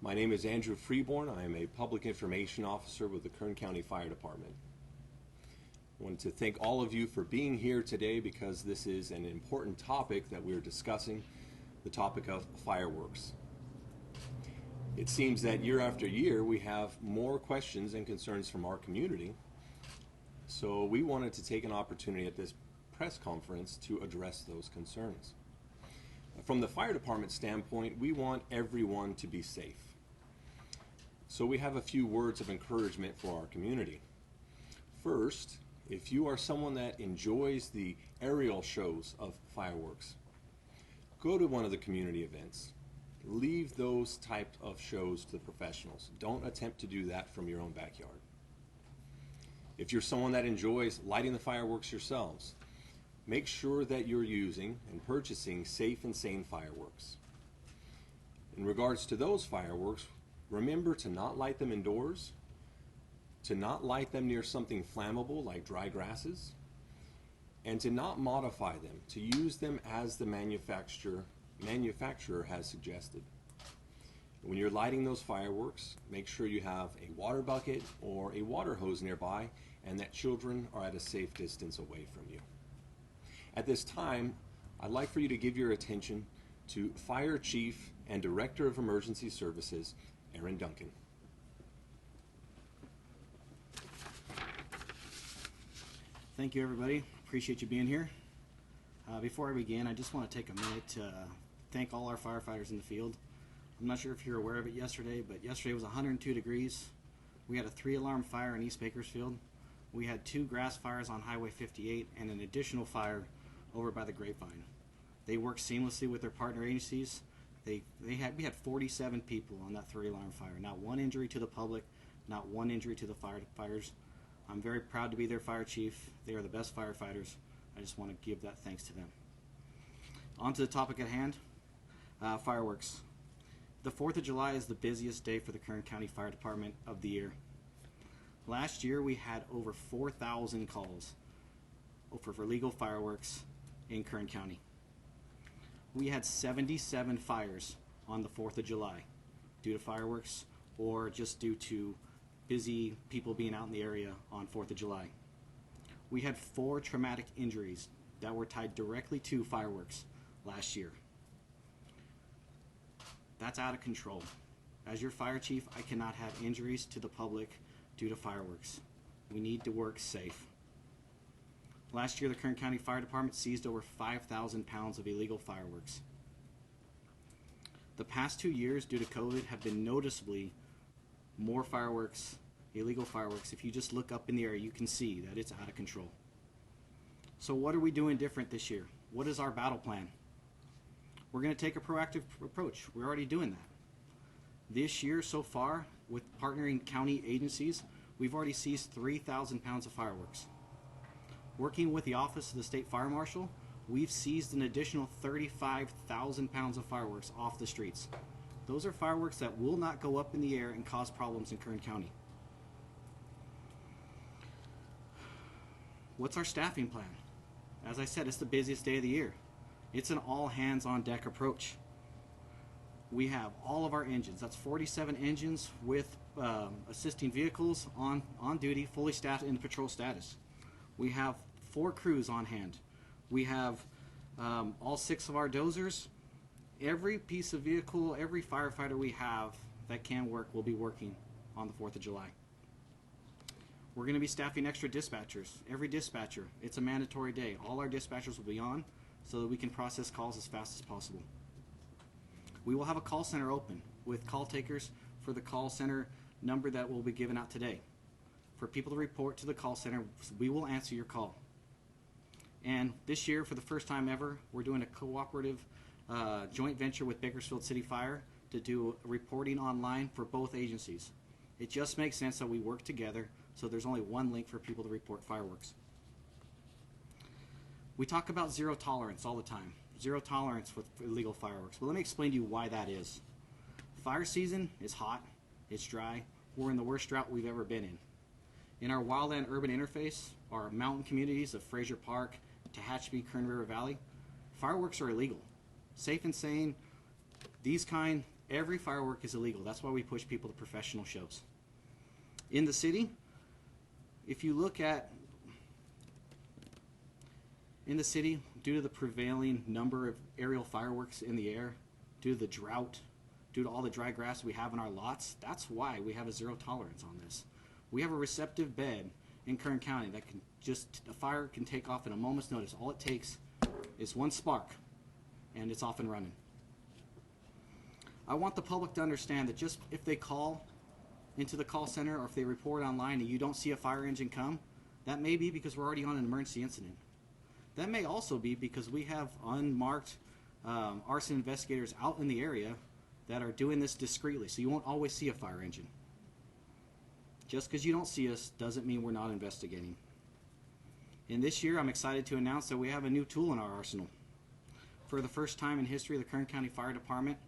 My name is Andrew Freeborn. I am a Public Information Officer with the Kern County Fire Department. I wanted to thank all of you for being here today because this is an important topic that we're discussing, the topic of fireworks. It seems that year after year we have more questions and concerns from our community, so we wanted to take an opportunity at this press conference to address those concerns. From the fire department standpoint, we want everyone to be safe. So we have a few words of encouragement for our community. First, if you are someone that enjoys the aerial shows of fireworks, go to one of the community events. Leave those type of shows to the professionals. Don't attempt to do that from your own backyard. If you're someone that enjoys lighting the fireworks yourselves, make sure that you're using and purchasing safe and sane fireworks. In regards to those fireworks, remember to not light them indoors, to not light them near something flammable like dry grasses, and to not modify them, to use them as the manufacturer has suggested. When you're lighting those fireworks, make sure you have a water bucket or a water hose nearby and that children are at a safe distance away from you. At this time, I'd like for you to give your attention to Fire Chief and Director of Emergency Services, Duncan. Thank you, everybody. Appreciate you being here. Before I begin, I just want to take a minute to thank all our firefighters in the field. I'm not sure if you're aware of it yesterday, but yesterday was 102 degrees. We had a 3-alarm fire in East Bakersfield. We had 2 grass fires on Highway 58 and an additional fire over by the Grapevine. They worked seamlessly with their partner agencies. We had 47 people on that 3-alarm fire. Not one injury to the public, not one injury to the firefighters. I'm very proud to be their fire chief. They are the best firefighters. I just want to give that thanks to them. On to the topic at hand, fireworks. The 4th of July is the busiest day for the Kern County Fire Department of the year. Last year we had over 4,000 calls for legal fireworks in Kern County. We had 77 fires on the 4th of July due to fireworks or just due to busy people being out in the area on 4th of July. We had 4 traumatic injuries that were tied directly to fireworks last year. That's out of control. As your fire chief, I cannot have injuries to the public due to fireworks. We need to work safe. Last year, the Kern County Fire Department seized over 5,000 pounds of illegal fireworks. The past 2 years, due to COVID, have been noticeably more fireworks, illegal fireworks. If you just look up in the air, you can see that it's out of control. So what are we doing different this year? What is our battle plan? We're going to take a proactive approach. We're already doing that. This year so far, with partnering county agencies, we've already seized 3,000 pounds of fireworks. Working with the Office of the State Fire Marshal, we've seized an additional 35,000 pounds of fireworks off the streets. Those are fireworks that will not go up in the air and cause problems in Kern County. What's our staffing plan? As I said, it's the busiest day of the year. It's an all-hands-on-deck approach. We have all of our engines. That's 47 engines with assisting vehicles on duty, fully staffed in patrol status. We have 4 crews on hand. We have all 6 of our dozers. Every piece of vehicle, every firefighter we have that can work will be working on the 4th of July. We're going to be staffing extra dispatchers. Every dispatcher, it's a mandatory day. All our dispatchers will be on so that we can process calls as fast as possible. We will have a call center open with call takers for the call center number that will be given out today. For people to report to the call center, we will answer your call. And this year, for the first time ever, we're doing a cooperative joint venture with Bakersfield City Fire to do reporting online for both agencies. It just makes sense that we work together so there's only one link for people to report fireworks. We talk about zero tolerance all the time. Zero tolerance with illegal fireworks. Well, let me explain to you why that is. Fire season is hot, it's dry, we're in the worst drought we've ever been in. In our wildland urban interface, our mountain communities of Fraser Park, Tehachapi, Kern River Valley, fireworks are illegal. Safe and sane, these kind, Every firework is illegal. That's why we push people to professional shows. In the city, if you look at in the city, due to the prevailing number of aerial fireworks in the air, due to the drought, due to all the dry grass we have in our lots, that's why we have a zero tolerance on this. We have a receptive bed in Kern County that can a fire can take off in a moment's notice. All it takes is one spark, and it's off and running. I want the public to understand that just if they call into the call center or if they report online and you don't see a fire engine come, that may be because we're already on an emergency incident. That may also be because we have unmarked arson investigators out in the area that are doing this discreetly, so you won't always see a fire engine. Just because you don't see us doesn't mean we're not investigating. And this year, I'm excited to announce that we have a new tool in our arsenal. For the first time in history, the Kern County Fire Department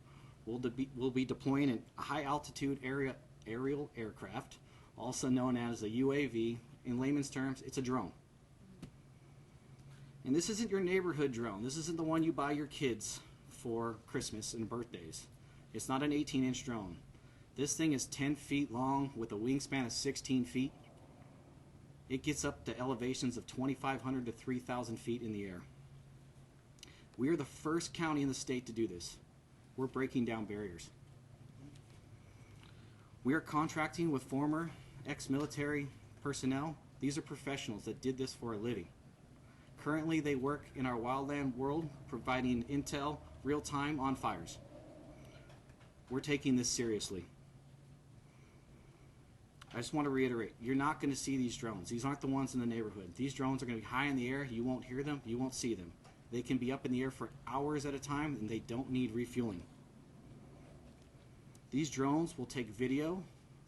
will be deploying a high-altitude aerial aircraft, also known as a UAV. In layman's terms, it's a drone. And this isn't your neighborhood drone. This isn't the one you buy your kids for Christmas and birthdays. It's not an 18-inch drone. This thing is 10 feet long with a wingspan of 16 feet. It gets up to elevations of 2,500 to 3,000 feet in the air. We are the first county in the state to do this. We're breaking down barriers. We are contracting with former ex-military personnel. These are professionals that did this for a living. Currently, they work in our wildland world, providing intel real-time on fires. We're taking this seriously. I just want to reiterate, you're not going to see these drones. These aren't the ones in the neighborhood. These drones are going to be high in the air. You won't hear them. You won't see them. They can be up in the air for hours at a time, and they don't need refueling. These drones will take video.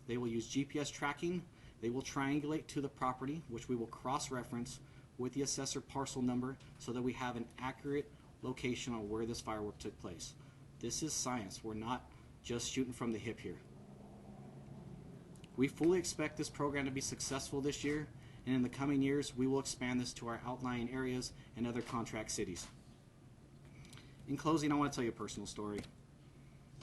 They will use GPS tracking. They will triangulate to the property, which we will cross-reference with the assessor parcel number so that we have an accurate location on where this firework took place. This is science. We're not just shooting from the hip here. We fully expect this program to be successful this year, and in the coming years, we will expand this to our outlying areas and other contract cities. In closing, I want to tell you a personal story.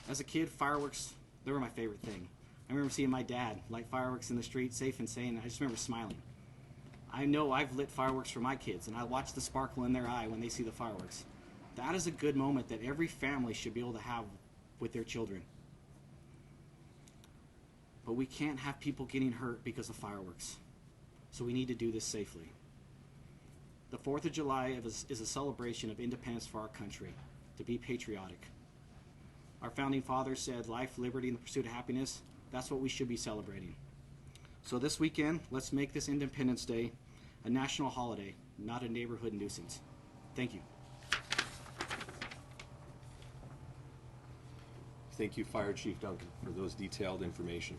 As a kid, fireworks, they were my favorite thing. I remember seeing my dad light fireworks in the street, safe and sane, and I just remember smiling. I know I've lit fireworks for my kids, and I watch the sparkle in their eye when they see the fireworks. That is a good moment that every family should be able to have with their children. But we can't have people getting hurt because of fireworks. So we need to do this safely. The 4th of July is a celebration of independence for our country, to be patriotic. Our founding fathers said life, liberty, and the pursuit of happiness. That's what we should be celebrating. So this weekend, let's make this Independence Day a national holiday, not a neighborhood nuisance. Thank you. Thank you, Fire Chief Duncan, for those detailed information.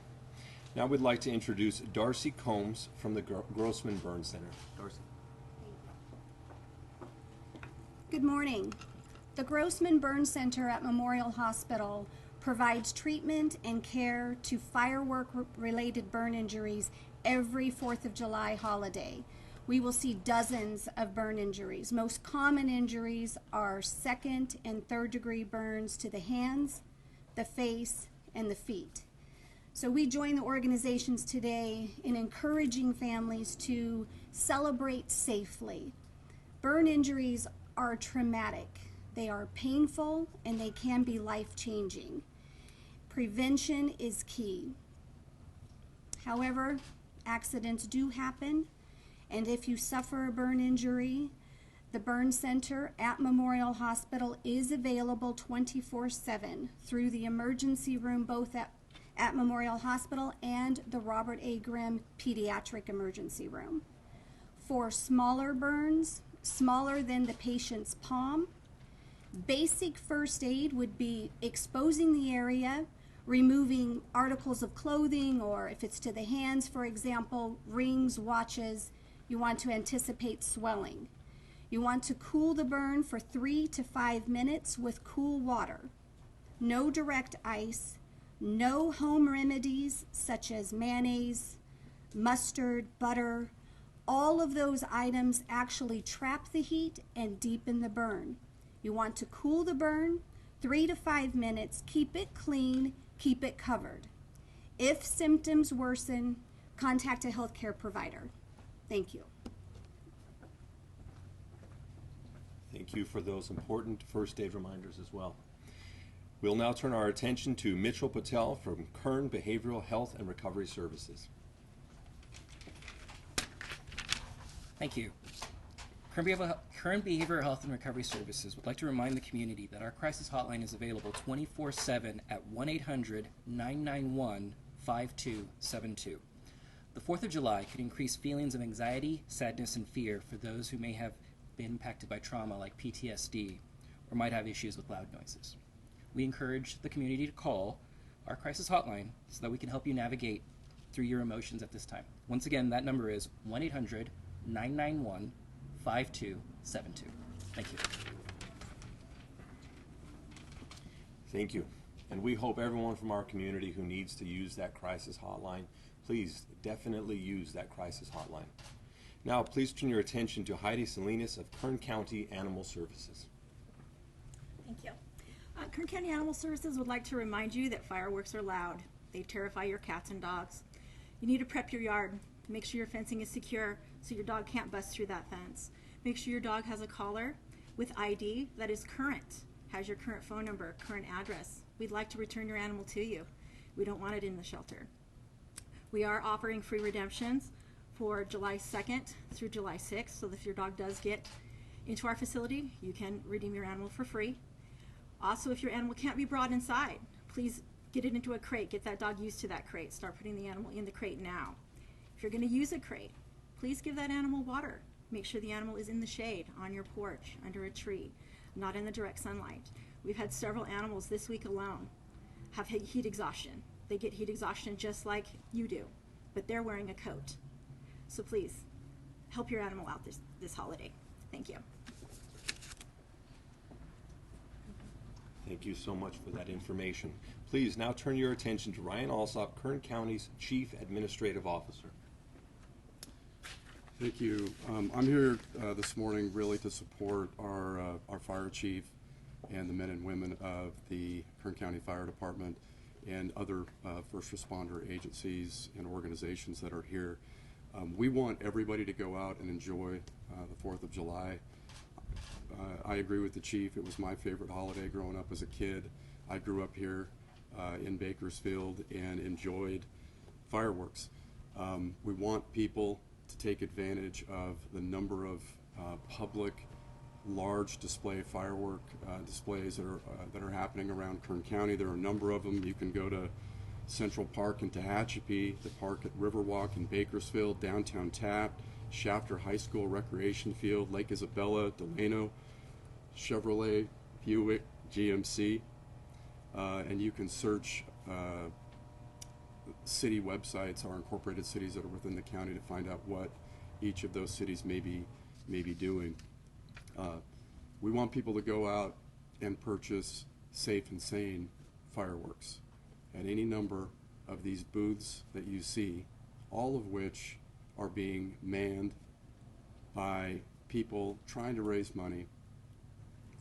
Now we'd like to introduce Darcy Combs from the Grossman Burn Center. Darcy. Good morning. The Grossman Burn Center at Memorial Hospital provides treatment and care to firework-related burn injuries every 4th of July holiday. We will see dozens of burn injuries. Most common injuries are 2nd and 3rd degree burns to the hands, the face, and the feet. So we join the organizations today in encouraging families to celebrate safely. Burn injuries are traumatic. They are painful and they can be life-changing. Prevention is key. However, accidents do happen, and if you suffer a burn injury, the Burn Center at Memorial Hospital is available 24/7 through the emergency room both at Memorial Hospital and the Robert A. Grimm Pediatric Emergency Room. For smaller burns, smaller than the patient's palm, basic first aid would be exposing the area, removing articles of clothing, or if it's to the hands, for example, rings, watches, you want to anticipate swelling. You want to cool the burn for 3 to 5 minutes with cool water. No direct ice, no home remedies such as mayonnaise, mustard, butter. All of those items actually trap the heat and deepen the burn. You want to cool the burn 3 to 5 minutes. Keep it clean, keep it covered. If symptoms worsen, contact a healthcare provider. Thank you. Thank you for those important first aid reminders as well. We'll now turn our attention to Mitchell Patel from Kern Behavioral Health and Recovery Services. Thank you. Kern Behavioral Health and Recovery Services would like to remind the community that our crisis hotline is available 24/7 at 1-800-991-5272. The 4th of July could increase feelings of anxiety, sadness, and fear for those who may have been impacted by trauma like PTSD or might have issues with loud noises. We encourage the community to call our crisis hotline so that we can help you navigate through your emotions at this time. Once again, that number is 1-800-991-5272. Thank you. Thank you. And we hope everyone from our community who needs to use that crisis hotline, please definitely use that crisis hotline. Now, please turn your attention to Heidi Salinas of Kern County Animal Services. Thank you. Kern County Animal Services would like to remind you that fireworks are loud. They terrify your cats and dogs. You need to prep your yard. Make sure your fencing is secure so your dog can't bust through that fence. Make sure your dog has a collar with ID that is current, has your current phone number, current address. We'd like to return your animal to you. We don't want it in the shelter. We are offering free redemptions for July 2nd through July 6th, so that if your dog does get into our facility, you can redeem your animal for free. Also, if your animal can't be brought inside, please get it into a crate. Get that dog used to that crate. Start putting the animal in the crate now. If you're going to use a crate, please give that animal water. Make sure the animal is in the shade, on your porch, under a tree, not in the direct sunlight. We've had several animals this week alone have heat exhaustion. They get heat exhaustion just like you do, but they're wearing a coat. So please, help your animal out this holiday. Thank you. Thank you so much for that information. Please now turn your attention to Ryan Alsop, Kern County's Chief Administrative Officer. Thank you. I'm here this morning really to support our fire chief and the men and women of the Kern County Fire Department and other first responder agencies and organizations that are here. We want everybody to go out and enjoy the 4th of July. I agree with the chief. It was my favorite holiday growing up as a kid. I grew up here in Bakersfield and enjoyed fireworks. We want people to take advantage of the number of public large display firework displays that are happening around Kern County. There are a number of them. You can go to Central Park in Tehachapi, the park at Riverwalk in Bakersfield, downtown Taft, Shafter High School Recreation Field, Lake Isabella, Delano, Chevrolet, Buick, GMC, and you can search city websites or incorporated cities that are within the county to find out what each of those cities may be doing. We want people to go out and purchase safe and sane fireworks at any number of these booths that you see, all of which are being manned by people trying to raise money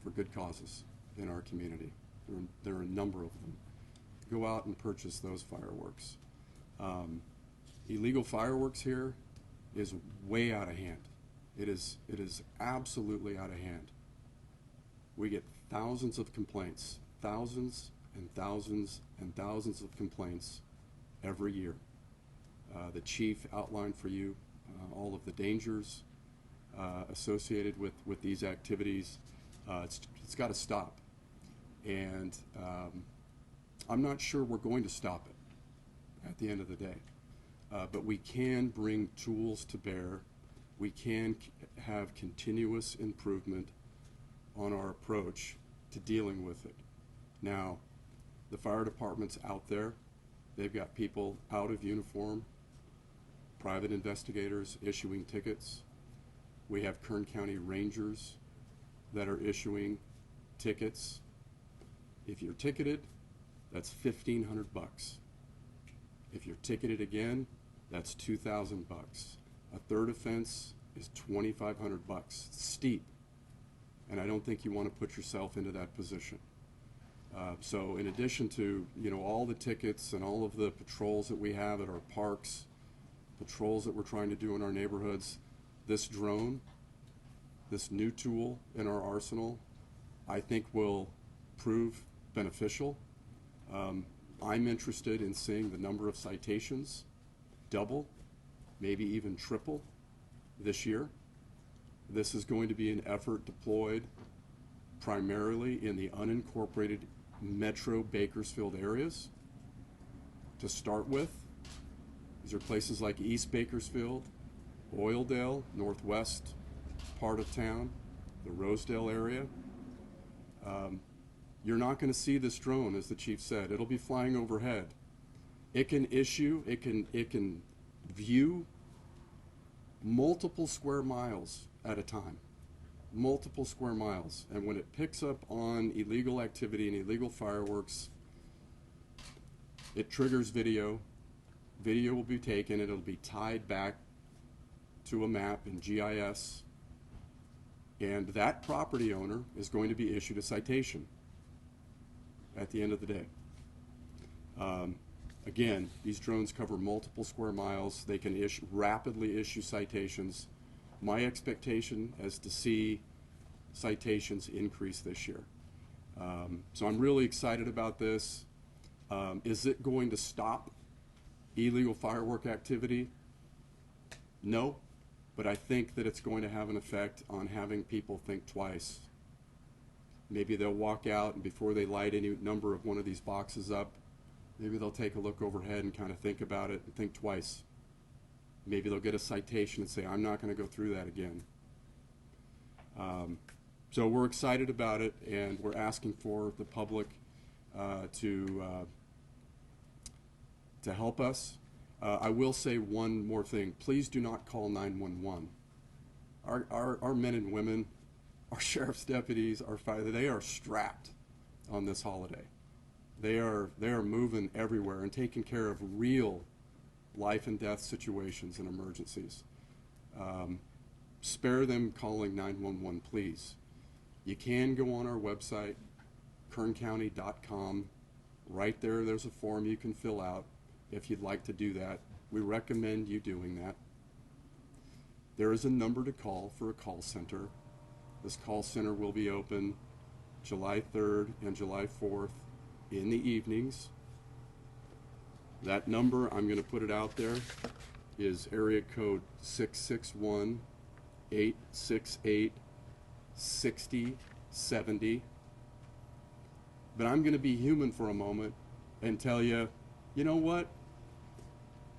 for good causes in our community. There are a number of them. Go out and purchase those fireworks. Illegal fireworks here is way out of hand. It is absolutely out of hand. We get thousands of complaints, thousands and thousands and thousands of complaints every year. The chief outlined for you all of the dangers associated with these activities. It's got to stop. And I'm not sure we're going to stop it at the end of the day. But we can bring tools to bear. We can have continuous improvement on our approach to dealing with it. Now, the fire department's out there. They've got people out of uniform, private investigators issuing tickets. We have Kern County Rangers that are issuing tickets. If you're ticketed, that's $1,500. If you're ticketed again, that's $2,000. A third offense is $2,500. It's steep, and I don't think you want to put yourself into that position. So in addition to, all the tickets and all of the patrols that we have at our parks, patrols that we're trying to do in our neighborhoods, this drone, this new tool in our arsenal, I think will prove beneficial. I'm interested in seeing the number of citations double, maybe even triple this year. This is going to be an effort deployed primarily in the unincorporated metro Bakersfield areas to start with. These are places like East Bakersfield, Oildale, northwest part of town, the Rosedale area. You're not going to see this drone, as the chief said. It'll be flying overhead. It can view multiple square miles at a time. Multiple square miles. And when it picks up on illegal activity and illegal fireworks, it triggers video. Video will be taken and it'll be tied back to a map in GIS. And that property owner is going to be issued a citation at the end of the day. Again, these drones cover multiple square miles. They can rapidly issue citations. My expectation is to see citations increase this year. So I'm really excited about this. Is it going to stop illegal firework activity? No, but I think that it's going to have an effect on having people think twice. Maybe they'll walk out and before they light any number of one of these boxes up, maybe they'll take a look overhead and kind of think about it and think twice. Maybe they'll get a citation and say, I'm not going to go through that again. So we're excited about it, and we're asking for the public to help us. I will say one more thing. Please do not call 911. Our men and women, our sheriff's deputies, our fire, they are strapped on this holiday. They are moving everywhere and taking care of real life and death situations and emergencies. Spare them calling 911, please. You can go on our website, kerncounty.com. Right there, there's a form you can fill out if you'd like to do that. We recommend you doing that. There is a number to call for a call center. This call center will be open July 3rd and July 4th in the evenings. That number, I'm going to put it out there, is area code 661-868-6070. But I'm going to be human for a moment and tell you, you know what?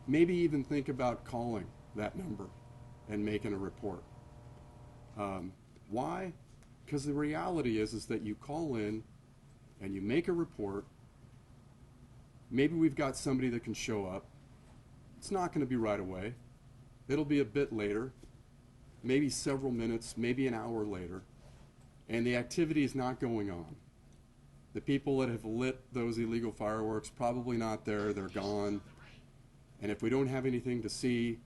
Maybe even think about calling that number and making a report. Why? Because the reality is that you call in and you make a report. Maybe we've got somebody that can show up. It's not going to be right away. It'll be a bit later, maybe several minutes, maybe an hour later, and the activity is not going on. The people that have lit those illegal fireworks, probably not there, they're gone. And if we don't have anything to see,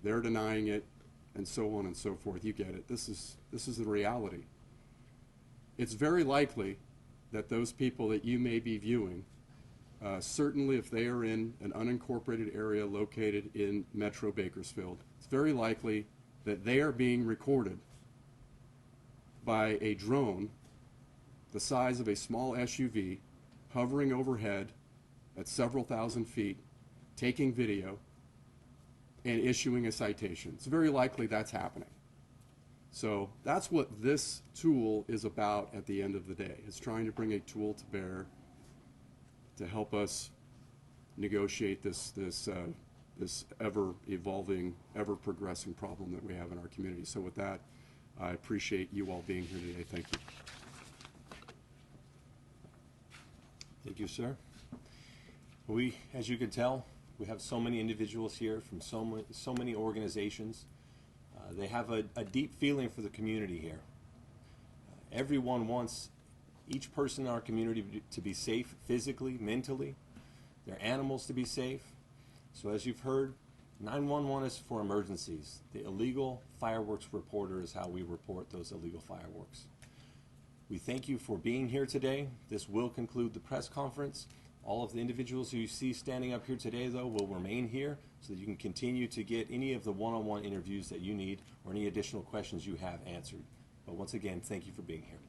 they're denying it, and so on and so forth. You get it. This is the reality. It's very likely that those people that you may be viewing, certainly if they are in an unincorporated area located in Metro Bakersfield, it's very likely that they are being recorded by a drone the size of a small SUV hovering overhead at several thousand feet, taking video and issuing a citation. It's very likely that's happening. So that's what this tool is about at the end of the day. It's trying to bring a tool to bear to help us negotiate this ever-evolving, ever-progressing problem that we have in our community. So with that, I appreciate you all being here today. Thank you. Thank you, sir. As you can tell, we have so many individuals here from so many organizations. They have a deep feeling for the community here. Everyone wants each person in our community to be safe physically, mentally, their animals to be safe. So as you've heard, 911 is for emergencies. The illegal fireworks reporter is how we report those illegal fireworks. We thank you for being here today. This will conclude the press conference. All of the individuals who you see standing up here today, though, will remain here so that you can continue to get any of the one-on-one interviews that you need or any additional questions you have answered. But once again, thank you for being here.